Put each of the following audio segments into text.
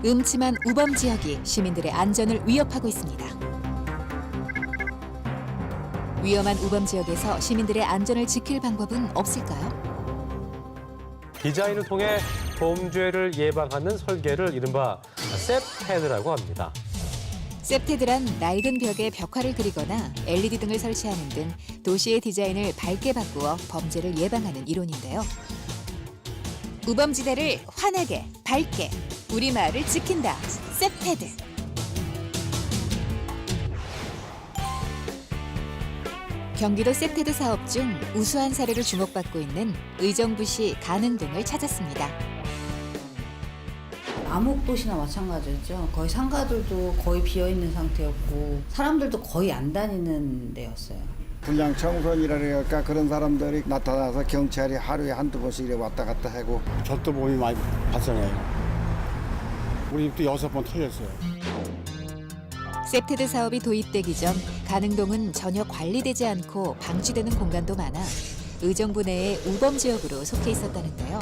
음침한 우범 지역이 시민들의 안전을 위협하고 있습니다. 위험한 우범 지역에서 시민들의 안전을 지킬 방법은 없을까요? 디자인을 통해 범죄를 예방하는 설계를 이른바 셉테드라고 합니다. 셉테드란 낡은 벽에 벽화를 그리거나 LED 등을 설치하는 등 도시의 디자인을 밝게 바꾸어 범죄를 예방하는 이론인데요. 우범지대를 환하게, 밝게, 우리 마을을 지킨다. 셉테드. 경기도 셉테드 사업 중 우수한 사례로 주목받고 있는 의정부시 가능동을 찾았습니다. 암흑도시나 마찬가지였죠. 거의 상가들도 거의 비어있는 상태였고 사람들도 거의 안 다니는 데였어요. 분양 청소년이랄까 그런 사람들이 나타나서 경찰이 하루에 한두 번씩 이렇게 왔다 갔다 하고 절도 범이 많이 발생해요. 우리 집도 6번 터졌어요. 셉테드 사업이 도입되기 전 가능동은 전혀 관리되지 않고 방치되는 공간도 많아 의정부 내의 우범 지역으로 속해 있었다는데요.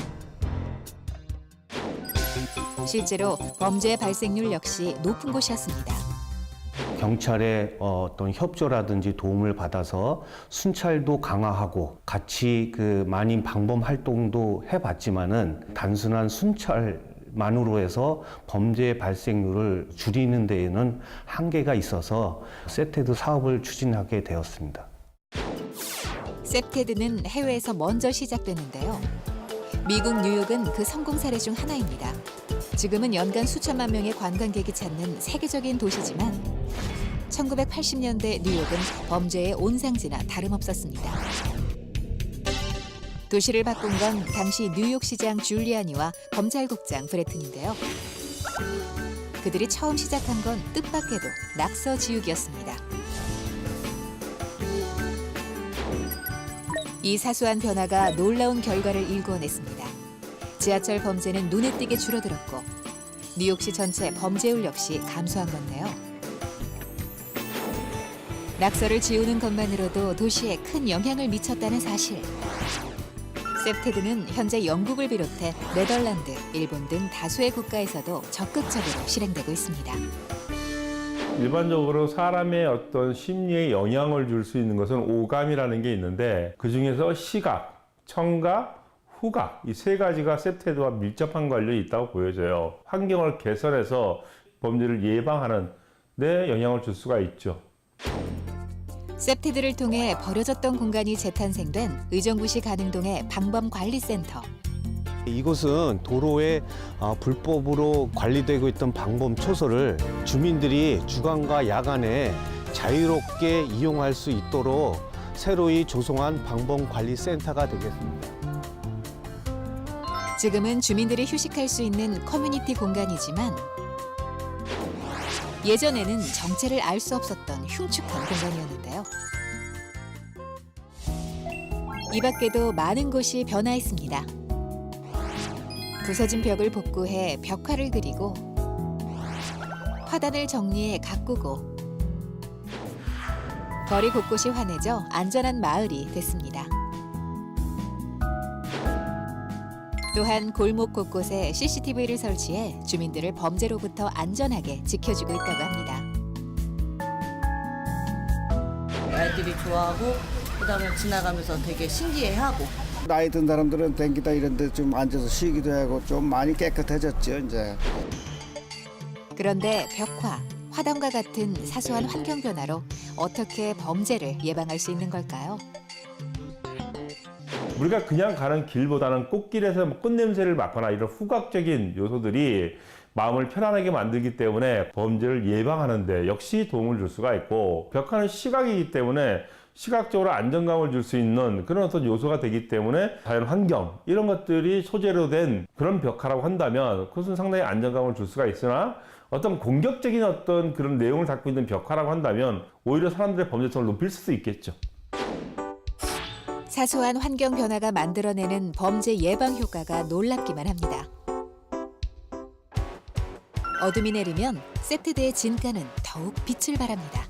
실제로 범죄 발생률 역시 높은 곳이었습니다. 경찰의 어떤 협조라든지 도움을 받아서 순찰도 강화하고 같이 그 만인 방범 활동도 해봤지만은 단순한 순찰만으로 해서 범죄 발생률을 줄이는 데에는 한계가 있어서 셉테드 사업을 추진하게 되었습니다. 셉테드는 해외에서 먼저 시작됐는데요. 미국 뉴욕은 그 성공 사례 중 하나입니다. 지금은 연간 수천만 명의 관광객이 찾는 세계적인 도시지만 1980년대 뉴욕은 범죄의 온상지나 다름없었습니다. 도시를 바꾼 건 당시 뉴욕시장 줄리아니와 검찰국장 브레튼인데요. 그들이 처음 시작한 건 뜻밖에도 낙서 지우기였습니다. 이 사소한 변화가 놀라운 결과를 일궈냈습니다. 지하철 범죄는 눈에 띄게 줄어들었고 뉴욕시 전체 범죄율 역시 감소한 건데요. 낙서를 지우는 것만으로도 도시에 큰 영향을 미쳤다는 사실. 셉테드는 현재 영국을 비롯해 네덜란드, 일본 등 다수의 국가에서도 적극적으로 실행되고 있습니다. 일반적으로 사람의 어떤 심리에 영향을 줄 수 있는 것은 오감이라는 게 있는데 그중에서 시각, 청각, 후각 이 세 가지가 셉테드와 밀접한 관련이 있다고 보여져요. 환경을 개선해서 범죄를 예방하는 데 영향을 줄 수가 있죠. 셉테드를 통해 버려졌던 공간이 재탄생된 의정부시 가능동의 방범관리센터. 이곳은 도로에 불법으로 관리되고 있던 방범 초소를 주민들이 주간과 야간에 자유롭게 이용할 수 있도록 새로이 조성한 방범관리센터가 되겠습니다. 지금은 주민들이 휴식할 수 있는 커뮤니티 공간이지만 예전에는 정체를 알 수 없었던 흉측한 공간이었는데요. 이 밖에도 많은 곳이 변화했습니다. 부서진 벽을 복구해 벽화를 그리고 화단을 정리해 가꾸고 거리 곳곳이 환해져 안전한 마을이 됐습니다. 또한 골목 곳곳에 CCTV를 설치해 주민들을 범죄로부터 안전하게 지켜주고 있다고 합니다. 아이들이 좋아하고 그다음에 지나가면서 되게 신기해하고 나이 든 사람들은 댕기다 이런 데 좀 앉아서 쉬기도 하고 좀 많이 깨끗해졌죠 이제. 그런데 벽화, 화단과 같은 사소한 환경 변화로 어떻게 범죄를 예방할 수 있는 걸까요? 우리가 그냥 가는 길보다는 꽃길에서 꽃냄새를 맡거나 이런 후각적인 요소들이 마음을 편안하게 만들기 때문에 범죄를 예방하는 데 역시 도움을 줄 수가 있고 벽화는 시각이기 때문에 시각적으로 안정감을 줄 수 있는 그런 어떤 요소가 되기 때문에 자연 환경 이런 것들이 소재로 된 그런 벽화라고 한다면 그것은 상당히 안정감을 줄 수가 있으나 어떤 공격적인 어떤 그런 내용을 담고 있는 벽화라고 한다면 오히려 사람들의 범죄성을 높일 수도 있겠죠. 사소한 환경 변화가 만들어내는 범죄 예방 효과가 놀랍기만 합니다. 어둠이 내리면 셉테드의 진가는 더욱 빛을 발합니다.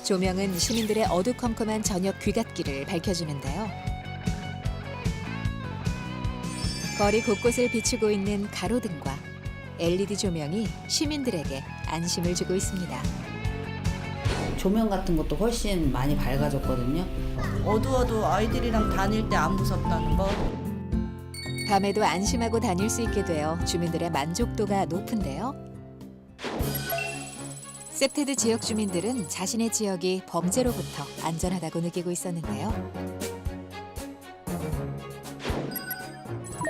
조명은 시민들의 어두컴컴한 저녁 귀갓길을 밝혀주는데요. 거리 곳곳을 비추고 있는 가로등과 LED 조명이 시민들에게 안심을 주고 있습니다. 조명 같은 것도 훨씬 많이 밝아졌거든요. 어두워도 아이들이랑 다닐 때 안 무섭다는 거. 밤에도 안심하고 다닐 수 있게 되어 주민들의 만족도가 높은데요. 셉테드 지역 주민들은 자신의 지역이 범죄로부터 안전하다고 느끼고 있었는데요.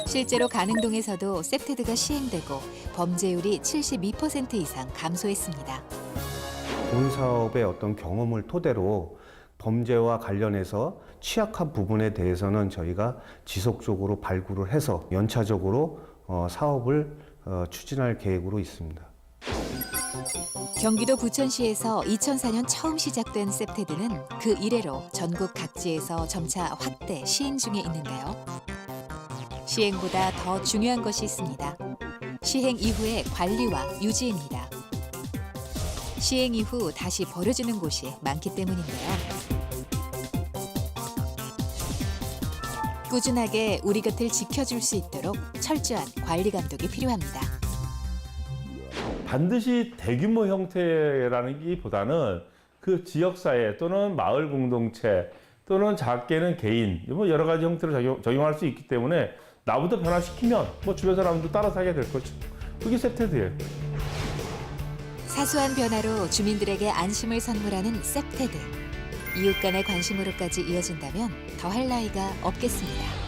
실제로 가능동에서도 셉테드가 시행되고 범죄율이 72% 이상 감소했습니다. 본 사업의 어떤 경험을 토대로 범죄와 관련해서 취약한 부분에 대해서는 저희가 지속적으로 발굴을 해서 연차적으로 사업을 추진할 계획으로 있습니다. 경기도 부천시에서 2004년 처음 시작된 셉테드는 그 이래로 전국 각지에서 점차 확대 시행 중에 있는데요. 시행보다 더 중요한 것이 있습니다. 시행 이후의 관리와 유지입니다. 시행 이후 다시 버려지는 곳이 많기 때문인데요. 꾸준하게 우리 곁을 지켜줄 수 있도록 철저한 관리 감독이 필요합니다. 반드시 대규모 형태라는 기보다는 그 지역사회 또는 마을 공동체 또는 작게는 개인 뭐 여러 가지 형태로 적용할 수 있기 때문에 나부터 변화시키면 뭐 주변 사람도 따라서 하게 될 거죠. 그게 셉테드예요. 사소한 변화로 주민들에게 안심을 선물하는 셉테드. 이웃 간의 관심으로까지 이어진다면 더할 나위가 없겠습니다.